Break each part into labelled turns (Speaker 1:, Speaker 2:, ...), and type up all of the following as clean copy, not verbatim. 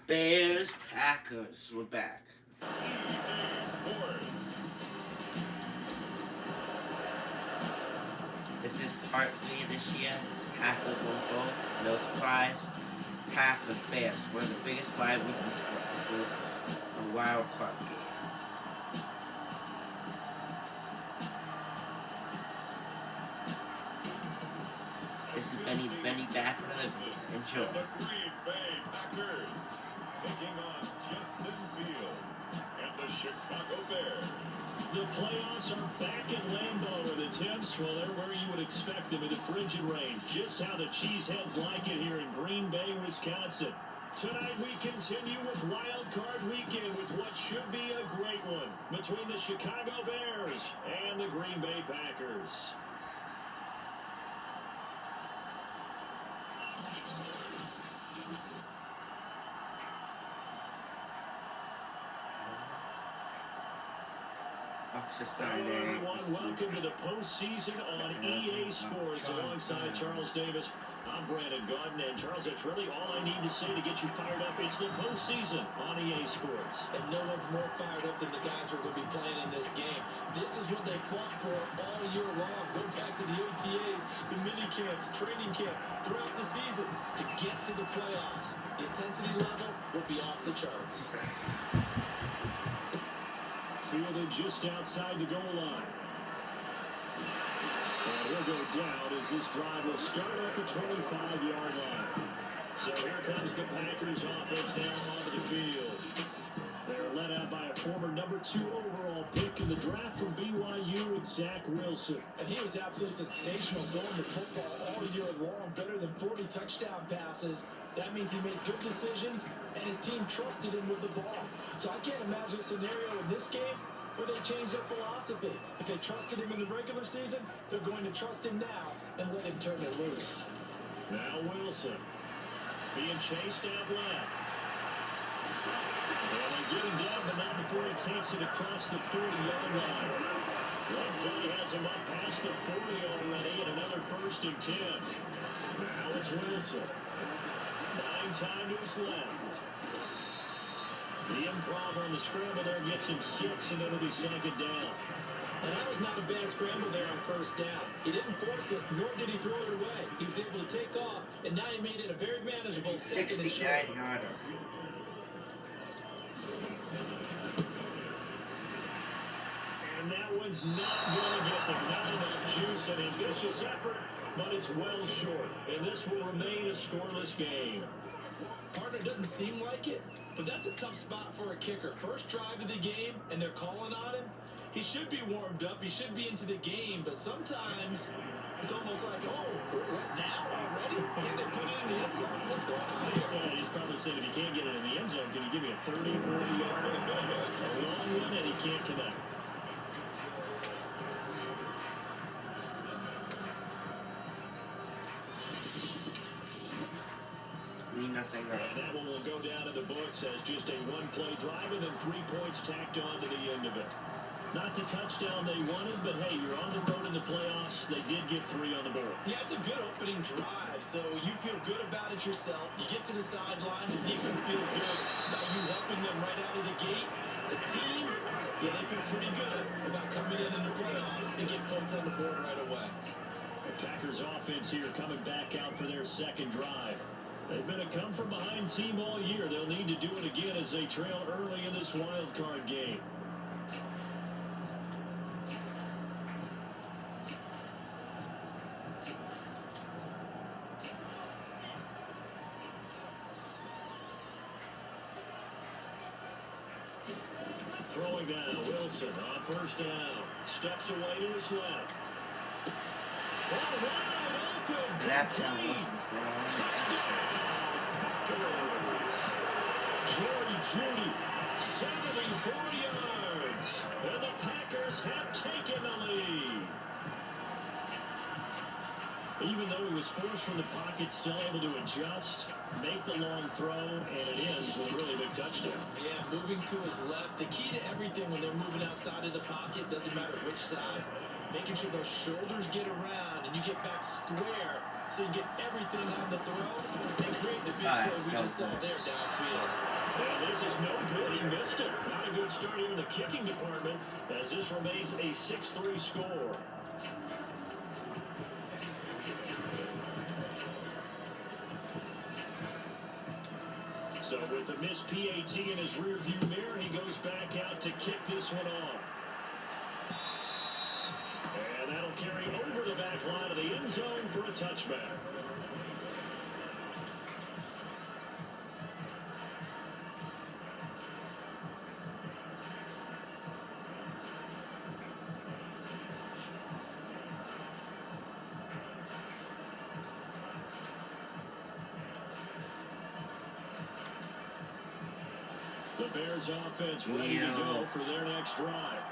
Speaker 1: Bears, Packers, we're back. This is part 3 of this year. Packers won both. No surprise. Packers, Bears, one of the biggest rivalries in sports. This is a wild card game. This is Benny back with us. Enjoy.
Speaker 2: The Green Bay Packers taking on Justin Fields and the Chicago Bears.
Speaker 3: The playoffs are back at Lambeau, where the temps, well, they're where you would expect them in the frigid range. Just how the Cheeseheads like it here in Green Bay, Wisconsin. Tonight we continue with Wild Card Weekend with what should be a great one between the Chicago Bears and the Green Bay Packers.
Speaker 1: Hello
Speaker 3: everyone, welcome to the postseason on EA Sports alongside Charles Davis. I'm Brandon Gaudin, and Charles, that's really all I need to say to get you fired up. It's the postseason on EA Sports.
Speaker 4: And no one's more fired up than the guys who are going to be playing in this game. This is what they fought for all year long. Go back to the OTAs, the mini camps, training camp, throughout the season to get to the playoffs. The intensity level will be off the charts.
Speaker 3: Fielded just outside the goal line. And he'll go down as this drive will start at the 25-yard line. So here comes the Packers offense now onto the field. They're led out by a former number 2 overall pick in the draft from BYU, and Zach Wilson.
Speaker 4: And he was absolutely sensational going to football all year long, better than 40 touchdown passes. That means he made good decisions, and his team trusted him with the ball. So I can't imagine a scenario in this game where they change their philosophy. If they trusted him in the regular season, they're going to trust him now and let him turn it loose.
Speaker 3: Now Wilson being chased out left. And they get him down, but not before he takes it across the 40-yard line. One play has him up past the 40 already, and another 1st and 10. Now it's Wilson. 9 times left. The improv on the scramble there gets him 6, and it'll be 2nd down.
Speaker 4: And that was not a bad scramble there on 1st down. He didn't force it, nor did he throw it away. He was able to take off, and now he made it a very manageable 2nd and short.
Speaker 1: 69-yarder.
Speaker 3: And that one's not going to get there. Not enough juice, an ambitious effort, but it's well short. And this will remain a scoreless game.
Speaker 4: Partner, doesn't seem like it, but that's a tough spot for a kicker. First drive of the game, and they're calling on him. He should be warmed up. He should be into the game, but sometimes it's almost like, oh, what now already? Can they put it in the end zone? What's going on here?
Speaker 3: Yeah, he's probably saying, if he can't get it in the end zone, can you give me a 30, 40-yarder? A long one, and he can't connect.
Speaker 1: Nothing.
Speaker 3: And that one will go down in the books as just a one-play drive and then 3 points tacked on to the end of it. Not the touchdown they wanted, but hey, you're on the road in the playoffs. They did get 3 on the board.
Speaker 4: Yeah, it's a good opening drive, so you feel good about it yourself. You get to the sidelines, the defense feels good about you helping them right out of the gate. The team, yeah, they feel pretty good about coming in the playoffs and getting points on the board right away.
Speaker 3: The Packers offense here coming back out for their 2nd drive. They've been a come-from-behind team all year. They'll need to do it again as they trail early in this wild card game. Throwing down, Wilson on 1st down. Steps away to his left. Oh, wide open.
Speaker 1: That's how Wilson's
Speaker 3: Touchdown. Jerry Jeudy, 74 yards. And the Packers have taken the lead. Even though he was forced from the pocket, still able to adjust, make the long throw, and it ends with a really big touchdown.
Speaker 4: Yeah, moving to his left. The key to everything when they're moving outside of the pocket, doesn't matter which side, making sure those shoulders get around and you get back square so you get everything on the throw and create the big play we just saw there downfield.
Speaker 3: And this is no good. He missed it. Not a good start here in the kicking department as this remains a 6-3 score. So with a missed PAT in his rearview mirror, he goes back out to kick this one off. And that'll carry over the back line of the end zone for a touchback. The Bears offense ready to go for their next drive.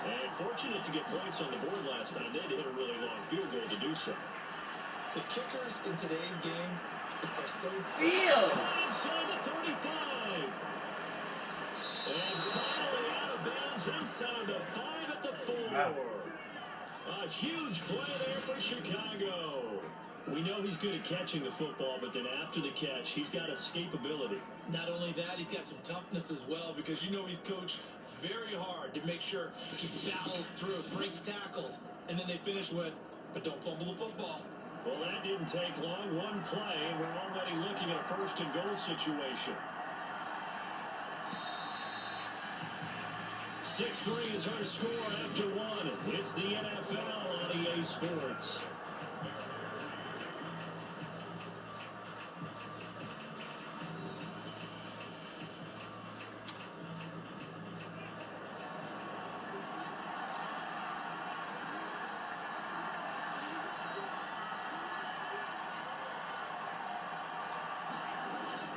Speaker 3: And fortunate to get points on the board last time. They had to hit a really long field goal to do so.
Speaker 4: The kickers in today's game are so
Speaker 1: Fields!
Speaker 3: Inside the 35. And finally out of bounds inside the 5 at the 4.
Speaker 1: Wow.
Speaker 3: A huge play there for Chicago. We know he's good at catching the football, but then after the catch, he's got escapability.
Speaker 4: Not only that, he's got some toughness as well, because you know he's coached very hard to make sure he battles through, breaks tackles, and then they finish with, but don't fumble the football.
Speaker 3: Well, that didn't take long. One play, and we're already looking at a first and goal situation. 6-3 is our score after one. It's the NFL on EA Sports.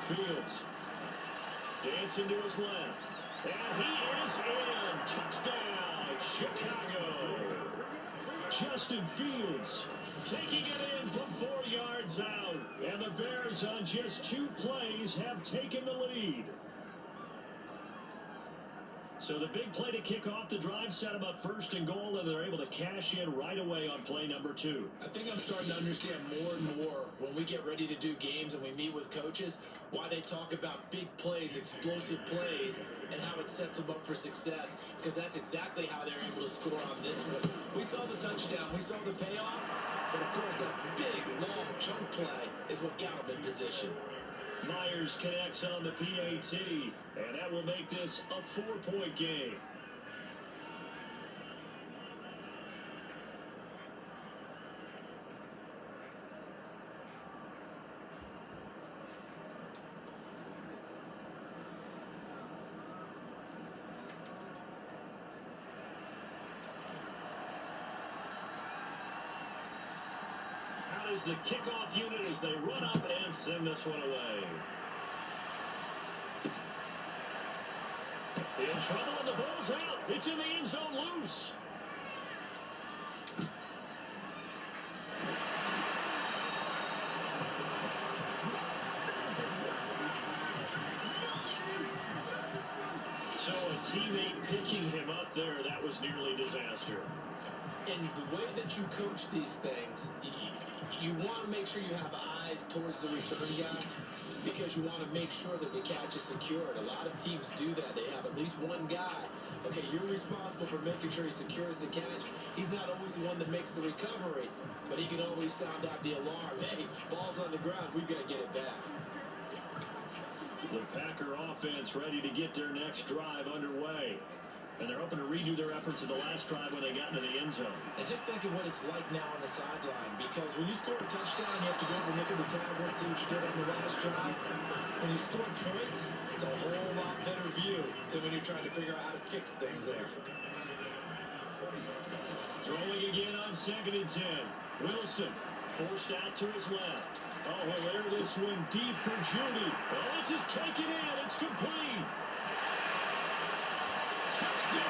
Speaker 3: Fields dancing to his left, and he is in. Touchdown, Chicago. Justin Fields taking it in from 4 yards out, and the Bears on just 2 plays have taken the lead. So the big play to kick off the drive set them up first and goal, and they're able to cash in right away on play number 2.
Speaker 4: I think I'm starting to understand more and more when we get ready to do games and we meet with coaches why they talk about big plays, explosive plays, and how it sets them up for success, because that's exactly how they're able to score on this one. We saw the touchdown, we saw the payoff, but of course that big, long chunk play is what got them in position.
Speaker 3: Myers connects on the PAT, and that will make this a 4-point game. How does the kickoff unit as they run up and send this one away? In trouble, and the ball's out. It's in the end zone loose. So a teammate picking him up there, that was nearly disaster.
Speaker 4: And the way that you coach these things, you want to make sure you have eyes towards the return guy, because you want to make sure that the catch is secured. A lot of teams do that. They have at least one guy. Okay, you're responsible for making sure he secures the catch. He's not always the one that makes the recovery, but he can always sound out the alarm. Hey, ball's on the ground. We've got to get it back.
Speaker 3: The Packer offense ready to get their next drive underway. And they're hoping to redo their efforts in the last drive when they got into the end zone.
Speaker 4: And just think of what it's like now on the sideline, because when you score a touchdown, you have to go over and look at the tablet, see what you did on the last drive. When you score points, it's a whole lot better view than when you're trying to figure out how to fix things there.
Speaker 3: Throwing again on 2nd and 10. Wilson forced out to his left. Oh, well, there this one deep for Judy. Well, this is taken in. It's complete. Touchdown,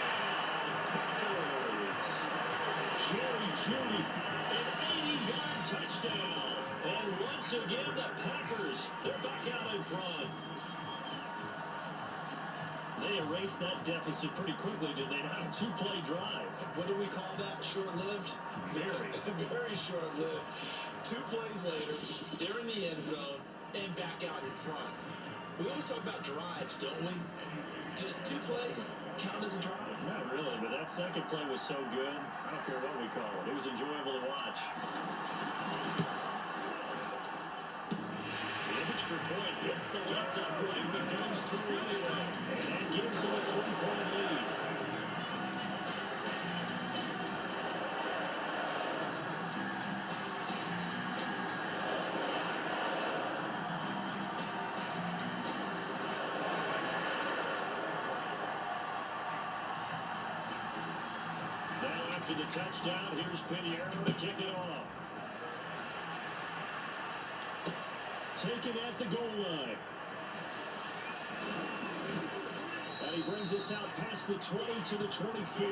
Speaker 3: Packers. Jerry Judy, an 80-yard touchdown. And once again, the Packers, they're back out in front. They erased that deficit pretty quickly, did they not? A 2-play drive.
Speaker 4: What do we call that? Short-lived?
Speaker 3: Very.
Speaker 4: Very short-lived. 2 plays later, they're in the end zone and back out in front. We always talk about drives, don't we? Does 2 plays count as a drive?
Speaker 3: Not really, but that second play was so good. I don't care what we call it. It was enjoyable to watch. The extra point hits the left upright, but goes through anyway. And that gives them a 3-point lead. After the touchdown, here's Pinheiro to kick it off. Taken at the goal line. And he brings us out past the 20 to the 24.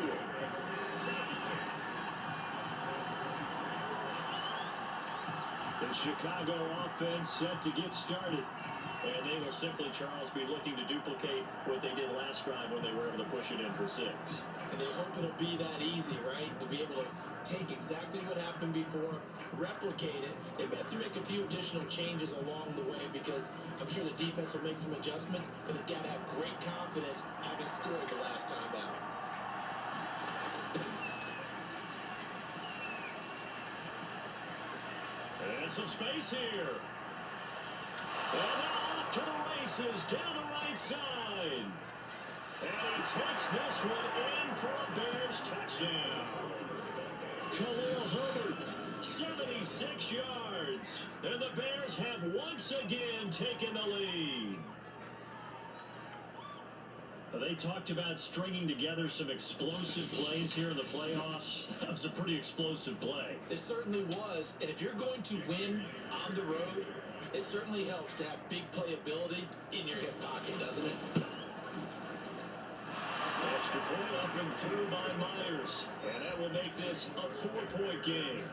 Speaker 3: The Chicago offense set to get started. And they will simply, Charles, be looking to duplicate what they did last drive when they were able to push it in for 6.
Speaker 4: And they hope it'll be that easy, right? To be able to take exactly what happened before, replicate it. They may have to make a few additional changes along the way because I'm sure the defense will make some adjustments, but they've got to have great confidence having scored the last time out.
Speaker 3: And some space here. And now off to the races, down the right side. And he takes this one in for a Bears touchdown. Khalil Herbert, 76 yards. And the Bears have once again taken the lead. They talked about stringing together some explosive plays here in the playoffs. That was a pretty explosive play.
Speaker 4: It certainly was. And if you're going to win on the road, it certainly helps to have big playability in your hip pocket, doesn't it?
Speaker 3: Extra point up and through by Myers. And that will make this a 4-point game.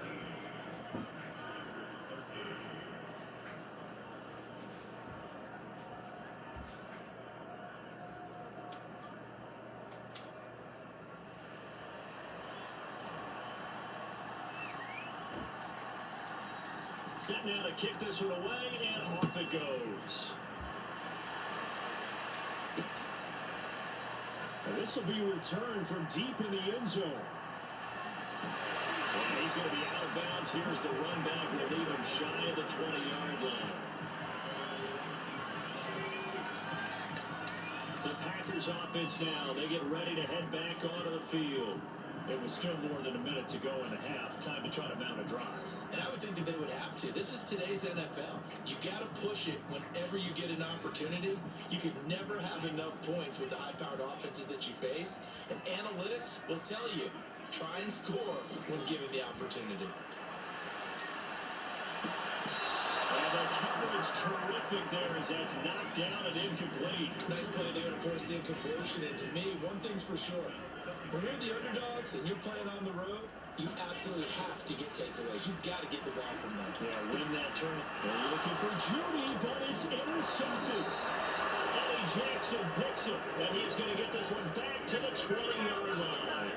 Speaker 3: Set now to kick this one away, and off it goes. And this will be returned from deep in the end zone. And he's going to be out of bounds. Here's the run back. Will leave him shy of the 20-yard line. The Packers offense now. They get ready to head back onto the field. It was still more than a minute to go in the half. Time to try to mount a drive.
Speaker 4: And I would think that they would have to. This is today's NFL. You got to push it whenever you get an opportunity. You could never have enough points with the high-powered offenses that you face. And analytics will tell you, try and score when given the opportunity.
Speaker 3: And the coverage terrific there as that's knocked down and incomplete.
Speaker 4: Nice play there to force the incompletion. And to me, one thing's for sure. When you're the underdogs and you're playing on the road, you absolutely have to get takeaways. You've got to get the ball from them.
Speaker 3: Yeah, win that turn. They're looking for Judy, but it's intercepted. Eddie Jackson picks it, and he's going to get this one back to the 20-yard line.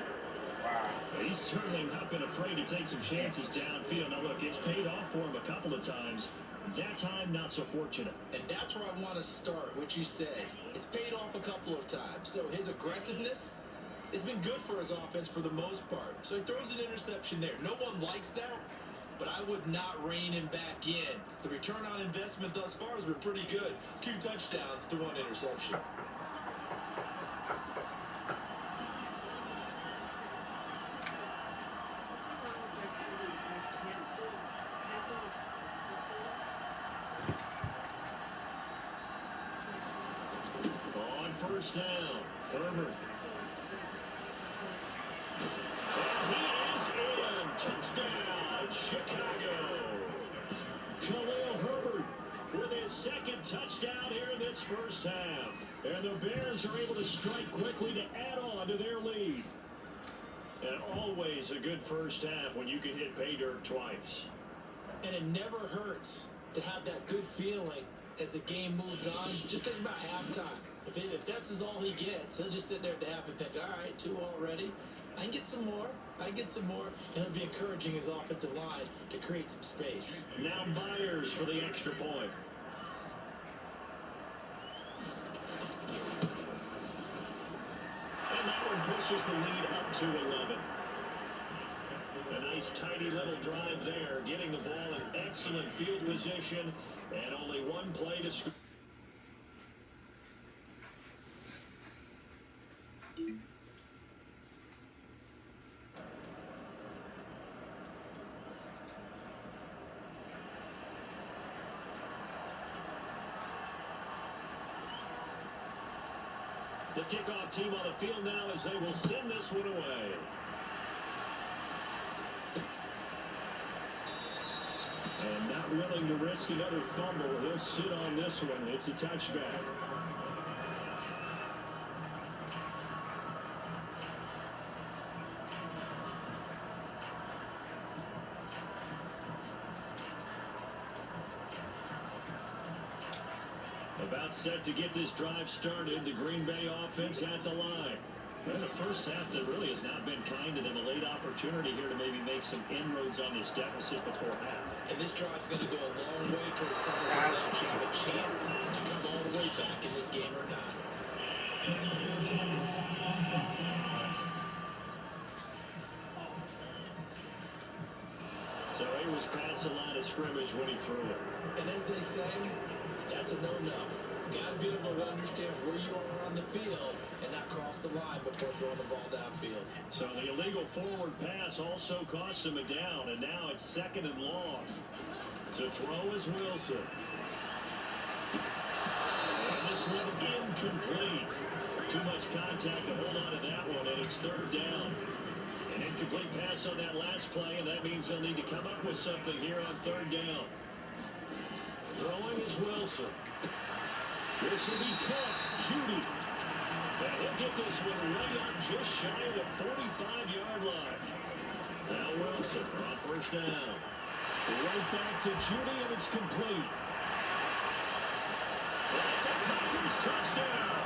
Speaker 3: He's certainly not been afraid to take some chances downfield. Now, look, it's paid off for him a couple of times. That time, not so fortunate.
Speaker 4: And that's where I want to start, what you said. It's paid off a couple of times. So his aggressiveness has been good for his offense for the most part. So he throws an interception there. No one likes that, but I would not rein him back in. The return on investment thus far has been pretty good. 2 touchdowns to 1 interception.
Speaker 3: On first down, Herbert. Touchdown, Chicago. Khalil Herbert with his second touchdown here in this first half. And the Bears are able to strike quickly to add on to their lead. And always a good first half when you can hit pay dirt twice.
Speaker 4: And it never hurts to have that good feeling as the game moves on. Just think about halftime. If that's all he gets, he'll just sit there at the half and think, all right, 2 already. I can get some more. And it'll be encouraging his offensive line to create some space.
Speaker 3: Now Myers for the extra point. pushes the lead up to 11. A nice tidy little drive there, getting the ball in excellent field position, and only one play to score. The kickoff team on the field now as they will send this one away. And not willing to risk another fumble, he'll sit on this one. It's a touchback. About set to get this drive started, the Green Bay offense at the line. And the first half that really has not been kind to them. A late opportunity here to maybe make some inroads on this deficit before half.
Speaker 4: And this drive's going to go a long way towards telling us whether they actually have a chance to come all the way back in this game or not.
Speaker 3: So he was past the line of scrimmage when he threw it.
Speaker 4: And as they say, that's a no-no. Got to be able to understand where you are on the field and not cross the line before throwing the ball downfield.
Speaker 3: So the illegal forward pass also cost him a down, and now it's 2nd and long. To throw is Wilson. And this one incomplete. Too much contact to hold on to that one, and it's 3rd down. An incomplete pass on that last play, and that means they'll need to come up with something here on 3rd down. Throwing is Wilson. This will be caught. Judy. And he'll get this one right up just shy of the 45-yard line. Now Wilson on 1st down. Right back to Judy, and it's complete. That's a Packers touchdown.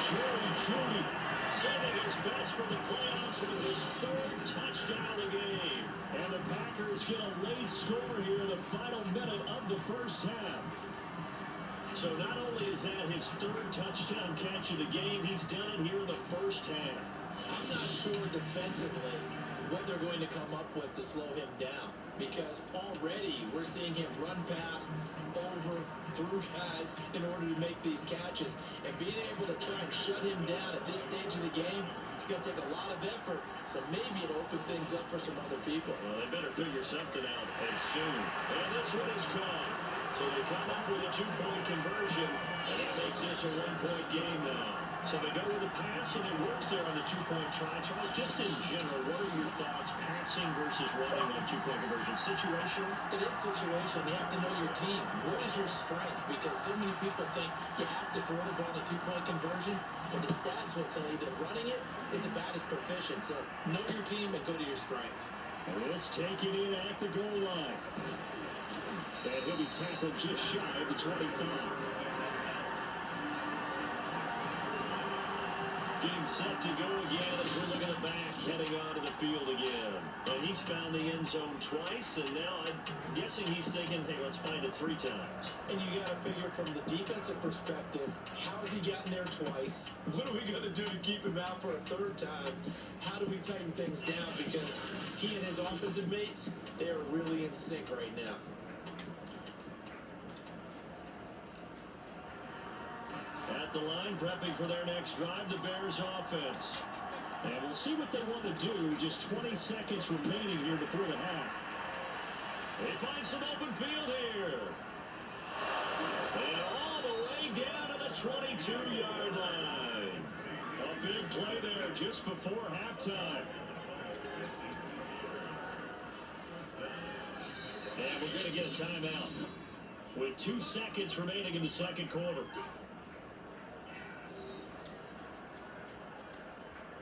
Speaker 3: Jerry Judy sending his best from the playoffs with his 3rd touchdown of the game. And the Packers get a late score here in the final minute of the first half. So not only is that his 3rd touchdown catch of the game, he's done it here in the first half.
Speaker 4: I'm not sure defensively what they're going to come up with to slow him down, because already we're seeing him run past, over, through guys in order to make these catches. And being able to try and shut him down at this stage of the game, it's going to take a lot of effort. So maybe it'll open things up for some other people.
Speaker 3: Well, they better figure something out, and soon. And this one is caught. So they come up with a 2-point conversion, and that makes this a 1-point game now. So they go with the pass, and it works there on the 2-point try. Charles, just in general, what are your thoughts, passing versus running on 2-point conversion? Situational?
Speaker 4: It is situational. You have to know your team. What is your strength? Because so many people think you have to throw the ball in a 2-point conversion, but the stats will tell you that running it is about as proficient. So know your team and go to your strength.
Speaker 3: And this taken in at the goal line. And he'll be tackled just shy of the 25. Getting set to go again as we're looking at back, heading onto the field again. And he's found the end zone twice, and now I'm guessing he's thinking, hey, let's find it 3 times.
Speaker 4: And you got to figure from the defensive perspective, how has he gotten there twice? What are we going to do to keep him out for a 3rd time? How do we tighten things down? Because he and his offensive mates, they are really in sync right now.
Speaker 3: At the line, prepping for their next drive, the Bears offense. And we'll see what they want to do. Just 20 seconds remaining here before the half. They find some open field here. And all the way down to the 22-yard line. A big play there just before halftime. And we're going to get a timeout with 2 seconds remaining in the 2nd quarter.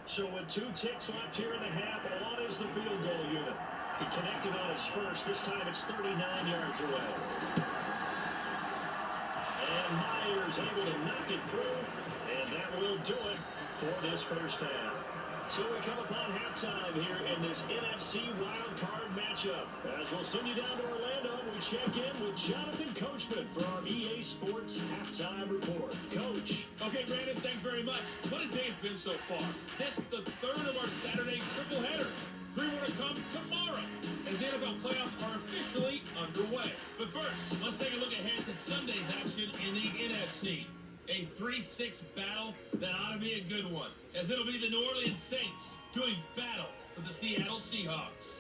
Speaker 3: So with 2 ticks left here in the half, on is the field goal unit. He connected on his first. This time it's 39 yards away. And Myers able to knock it through, and that will do it for this first half. So we come upon halftime here in this this NFC wildcard matchup. As we'll send you down to Orlando, we check in with Jonathan Coachman for our EA Sports halftime report. Coach.
Speaker 5: Okay, Brandon, thanks very much. What a day it's been so far. This is the third of our Saturday triple header. 3 more to come tomorrow as the NFL playoffs are officially underway. But first, let's take a look ahead to Sunday's action in the NFC. A 3-6 battle that ought to be a good one, as it'll be the New Orleans Saints doing battle with the Seattle Seahawks.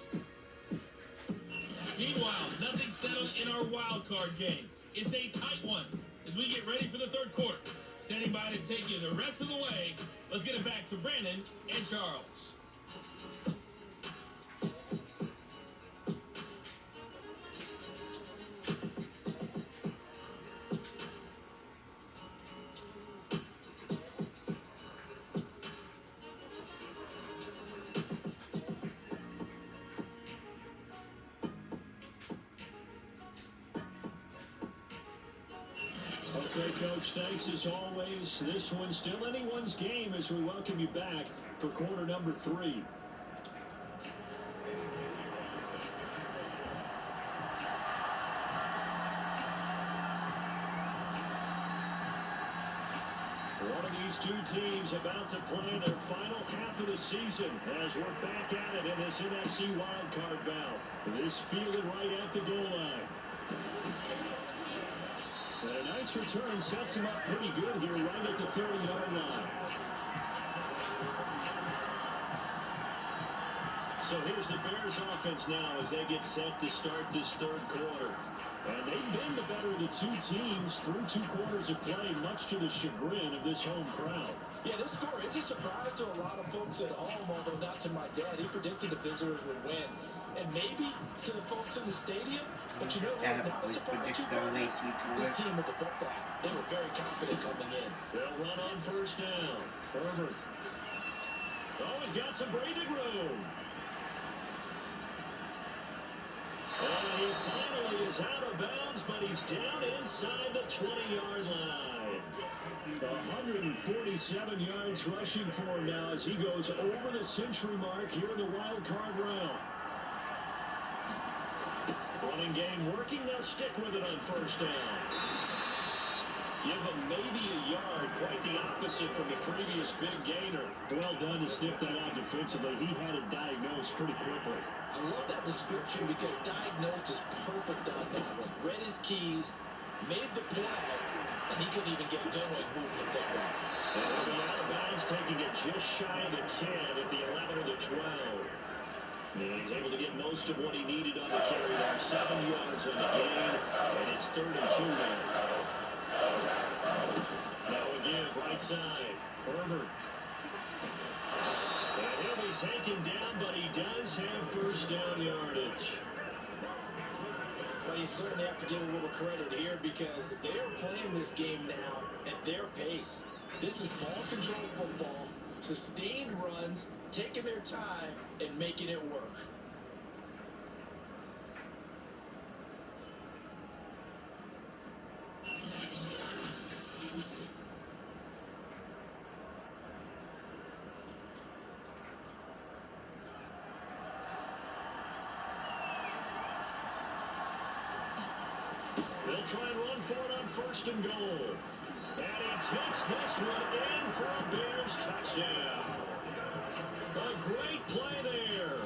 Speaker 5: Meanwhile, nothing settled in our wild card game. It's a tight one as we get ready for the third quarter. Standing by to take you the rest of the way, let's get it back to Brandon and Charles.
Speaker 3: Okay, Coach, thanks as always. This one's still anyone's game as we welcome you back for quarter number 3. One of these two teams about to play their final half of the season as we're back at it in this NFC wildcard bout. This fielded right at the goal line. And a nice return sets him up pretty good here right at the 30-yard line. So here's the Bears offense now as they get set to start this third quarter. And they've been the better of the two teams through 2 quarters of play, much to the chagrin of this home crowd.
Speaker 4: Yeah, this score is a surprise to a lot of folks at home, although not to my dad. He predicted the visitors would win. And maybe to the folks in the stadium, but you know who's not a surprise to? This team with the football. They were very confident coming in.
Speaker 3: They'll run on first down. Herbert. Oh, he's got some breathing room. And he finally is out of bounds, but he's down inside the 20-yard line. 147 yards rushing for him now as he goes over the century mark here in the wild card round. Running game working, they'll stick with it on first down. Give him maybe a yard, quite the opposite from the previous big gainer. Well done to sniff that out defensively. He had it diagnosed pretty quickly.
Speaker 4: I love that description because diagnosed is perfect on that one. Read his keys, made the play, and he couldn't even get going moving the football.
Speaker 3: And he'll be out of bounds, taking it just shy of the 10 at the 11 or the 12. And he's able to get most of what he needed on the carry there. 7 yards on the gain, and it's 3rd and 2 now. Now a give, right side. Herbert. And he'll be taken down, but he does have first down yardage.
Speaker 4: Well, you certainly have to give a little credit here because they are playing this game now at their pace. This is ball control football, sustained runs, taking their time, and making it work.
Speaker 3: They'll try and run for it on 1st and goal. And he takes this one in for a Bears touchdown. A great play there.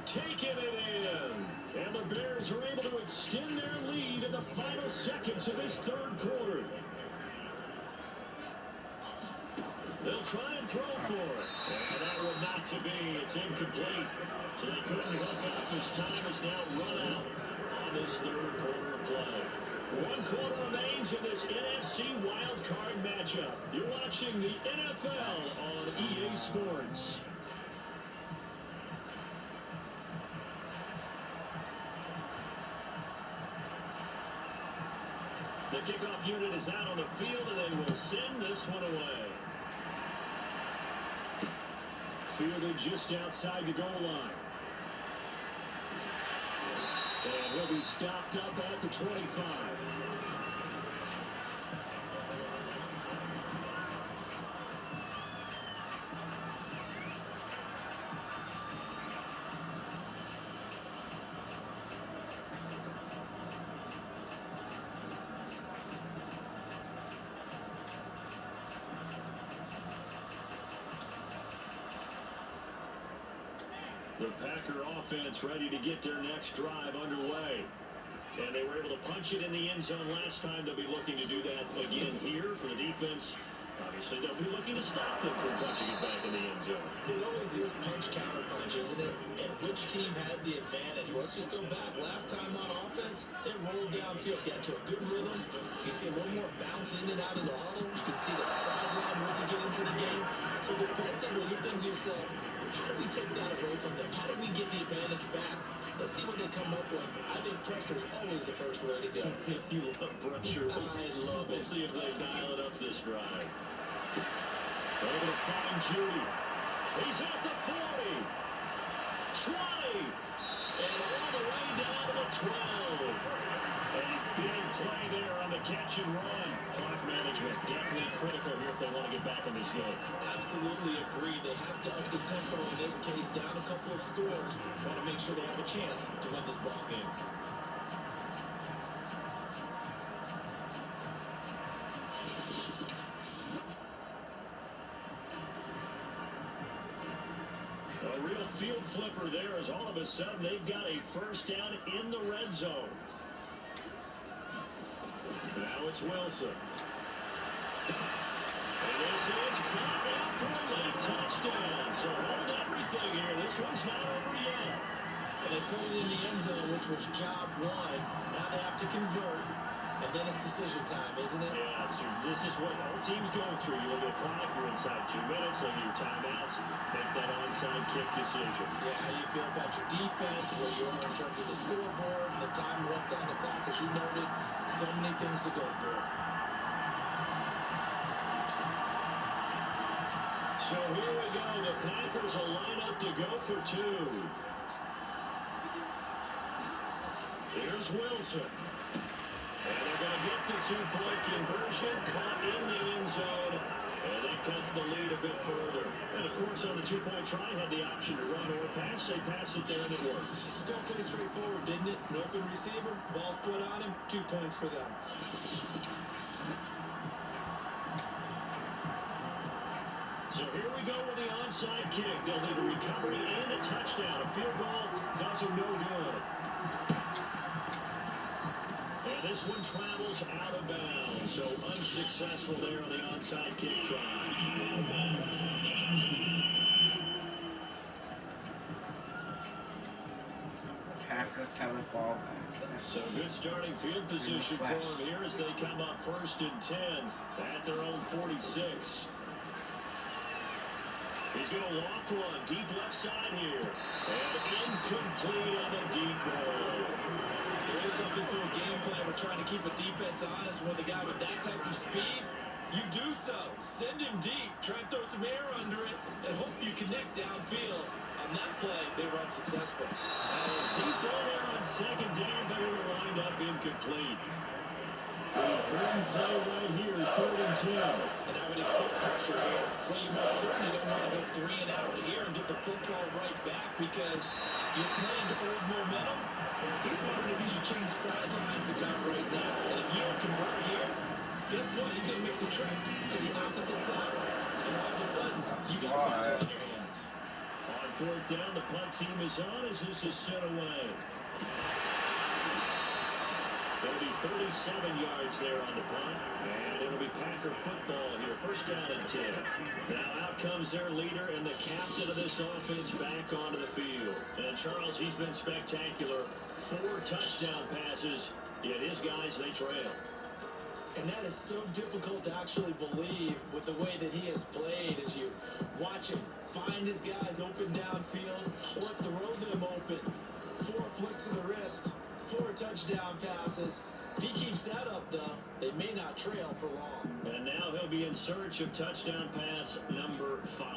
Speaker 3: Taking it in. And the Bears are able to extend their lead in the final seconds of this third quarter. They'll try and throw for it. And that one not to be. It's incomplete. So they couldn't hook up as time is now run out on this third quarter of play. 1 quarter remains in this NFC wildcard matchup. You're watching the NFL on EA Sports. The kickoff unit is out on the field, and they will send this one away. Fielded just outside the goal line. And he'll be stopped up at the 25. The Packer offense ready to get their next drive underway. And they were able to punch it in the end zone last time. They'll be looking to do that again here for the defense. Obviously, they'll be looking to stop them from punching it back in the end zone.
Speaker 4: It always is punch, counter punch, isn't it? And which team has the advantage? Well, let's just go back. Last time on offense, they rolled downfield, got to a good rhythm. You can see a little more bounce in and out of the huddle. You can see the sideline really get into the game. So defensively, you're thinking to yourself, how do we take that away from them? How do we get the advantage back? Let's see what they come up with. I think pressure is always the first way to go.
Speaker 3: You love pressure.
Speaker 4: I love it.
Speaker 3: We'll see if they dial it up this drive. Able to find Judy. He's at the 40. 20. And all the way down to the 12. A big play there on the catch and run. Clock management definitely critical here if they want to get back in this game.
Speaker 4: Absolutely agree. They have to up the tempo in this case, down a couple of scores. Want to make sure they have a chance to win this ball game.
Speaker 3: A real field flipper there as all of a sudden they've got a first down in the red zone. Now it's Wilson. And this is caught out for a late touchdown. So hold everything here. This one's not over yet.
Speaker 4: And they put it in the end zone, which was job one. Now they have to convert. And then it's decision time, isn't it?
Speaker 3: Yeah, so this is what all teams go through. You look at the clock, you're inside 2 minutes, look at your timeouts, make that onside kick decision.
Speaker 4: Yeah, how do you feel about your defense, where you are in terms of the scoreboard, and the time left on the clock, as you noted, so many things to go through.
Speaker 3: So here we go. The Packers will line up to go for two. Here's Wilson. And they're going to get the two-point conversion, caught in the end zone, and that cuts the lead a bit further. And, of course, on the two-point try, had the option to run or pass. They pass it there, and it works.
Speaker 4: Felt pretty straightforward, didn't it? An open receiver, ball's put on him, 2 points for them.
Speaker 3: So here we go with the onside kick. They'll need a recovery and a touchdown. A field goal does them no good. And this one travels out of bounds. So unsuccessful there on the onside kick try.
Speaker 1: Packers have the ball back.
Speaker 3: So good starting field position for them here as they come up 1st and 10 at their own 46. He's going to loft one deep left side here. And incomplete on the deep ball.
Speaker 4: There is something to a game plan. We're trying to keep a defense honest with a guy with that type of speed. You do so. Send him deep. Try and throw some air under it and hope you connect downfield. On that play, they were unsuccessful.
Speaker 3: Deep ball there on second down, but it will wind up incomplete. Important play right here, 3rd and 10.
Speaker 4: And I would expect pressure here. Well, you most certainly don't want to go 3 and out here and get the football right back because you're playing to old momentum. He's wondering if he should change sidelines about right now. And if you don't convert here, guess what? He's going to make the trek to the opposite side. And all of a sudden, you got the ball in your hands.
Speaker 3: On 4th down, the punt team is on as this is sent away. It'll be 37 yards there on the punt, and it'll be Packer football here. 1st down and 10. Now out comes their leader and the captain of this offense back onto the field. And Charles, he's been spectacular. 4 touchdown passes, yet his guys, they trail.
Speaker 4: And that is so difficult to actually believe with the way that he has played as you watch him find his guys open downfield or throw them open. 4 flicks of the wrist, 4 touchdown passes. If he keeps that up, though, they may not trail for long.
Speaker 3: And now he'll be in search of touchdown pass number 5.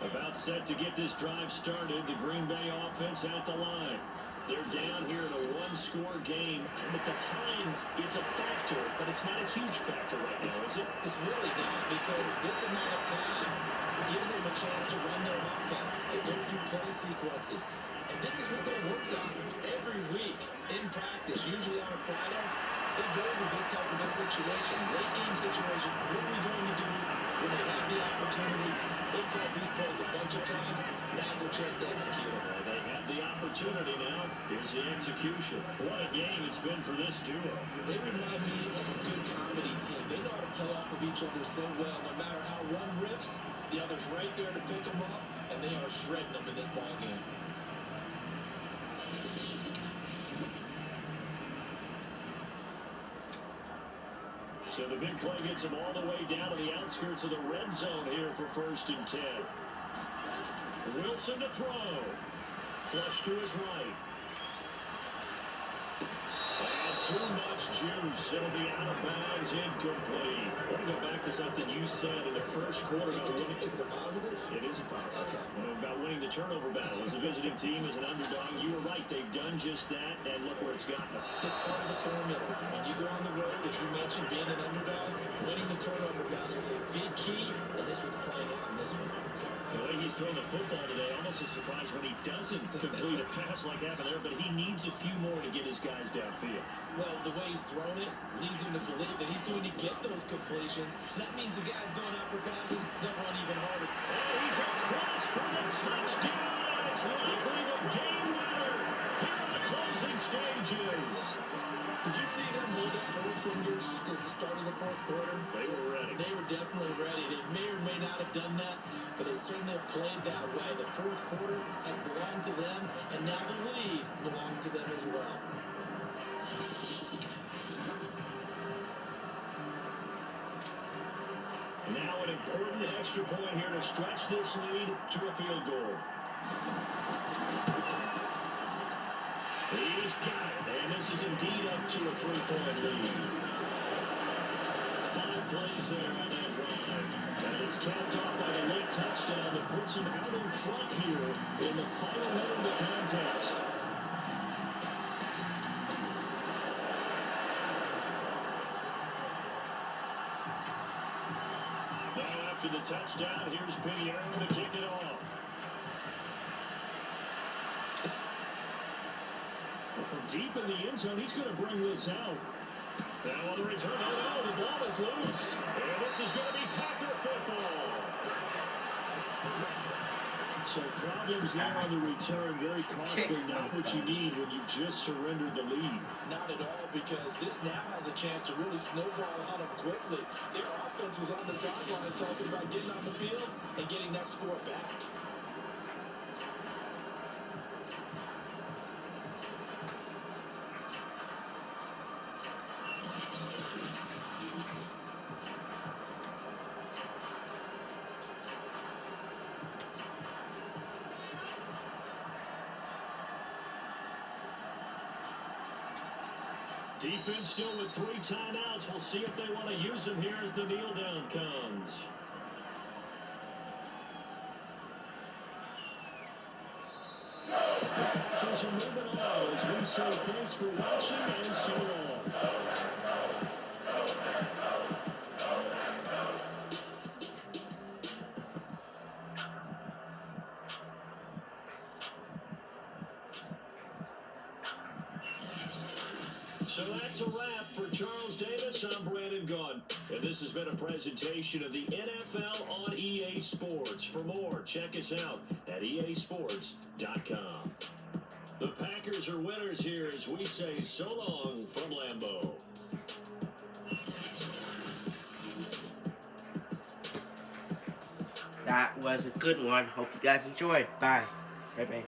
Speaker 3: About set to get this drive started, the Green Bay offense at the line. They're down here in a 1-score game, and at the time, it's a factor, but it's not a huge factor right now, is it?
Speaker 4: It's really not, because this amount of time gives them a chance to run their offense, to go through play sequences. And this is what they work on every week in practice, usually on a Friday. they go to this type of a situation, late game situation, what are we going to do when they have the opportunity? They've called these plays a bunch of times. Now's their chance to execute them.
Speaker 3: Well, they have the opportunity now. Here's the execution. What a game it's been for this duo.
Speaker 4: They remind me of a good comedy team. They know how to play off of each other so well. No matter how one riffs, the other's right there to pick them up, and they are shredding them in this ball game.
Speaker 3: So the big play gets him all the way down to the outskirts of the red zone here for 1st and 10. Wilson to throw. Flush to his right. And too much juice. It'll be out of bounds, incomplete. I want to go back to something you said in the first quarter.
Speaker 4: Is it a positive?
Speaker 3: It is a positive.
Speaker 4: Okay.
Speaker 3: About winning the turnover battle. As a visiting team, as an underdog, you were right. They've done just that, and look where it's gotten them.
Speaker 4: It's part of the formula. When you go on the road, as you mentioned, being an underdog, winning the turnover battle is a big key, and this one's playing out in this one.
Speaker 3: The way he's throwing the football today, almost a surprise when he doesn't complete a pass like happened there, but he needs a few more to get his guys downfield.
Speaker 4: Well, the way he's thrown it leads him to believe that he's going to get those completions. That means the guys going out for passes, they'll run even harder.
Speaker 3: Oh, he's across for the touchdown. It's likely the game winner here in the closing stages.
Speaker 4: Did you see them hold up 4 fingers to the start of the 4th quarter?
Speaker 3: They were ready.
Speaker 4: They were definitely ready. They may or may not have done that, but they certainly have played that way. The 4th quarter has belonged to them, and now the lead belongs to them as well.
Speaker 3: Now an important extra point here to stretch this lead to a field goal. He's got it, and this is indeed up to a 3-point lead. 5 plays there on that drive. And it's capped off by a late touchdown that puts him out in front here in the final minute of the contest. Now after the touchdown, here's Pinheiro to kick it off. From deep in the end zone, he's going to bring this out. Now on the return, oh no, the ball is loose. And this is going to be Packer football. So problems there on the return, very costly, not what you need when you just surrendered the lead.
Speaker 4: Not at all, because this now has a chance to really snowball on them quickly. Their offense was on the sidelines talking about getting on the field and getting that score back.
Speaker 3: Defense still with 3 timeouts. We'll see if they want to use them here as the kneel down comes. Packers are moving on as we say thanks for watching and so long. So that's a wrap for Charles Davis. I'm Brandon Gunn. And this has been a presentation of the NFL on EA Sports. For more, check us out at easports.com. The Packers are winners here as we say so long from Lambeau.
Speaker 1: That was a good one. Hope you guys enjoyed. Bye. Bye-bye.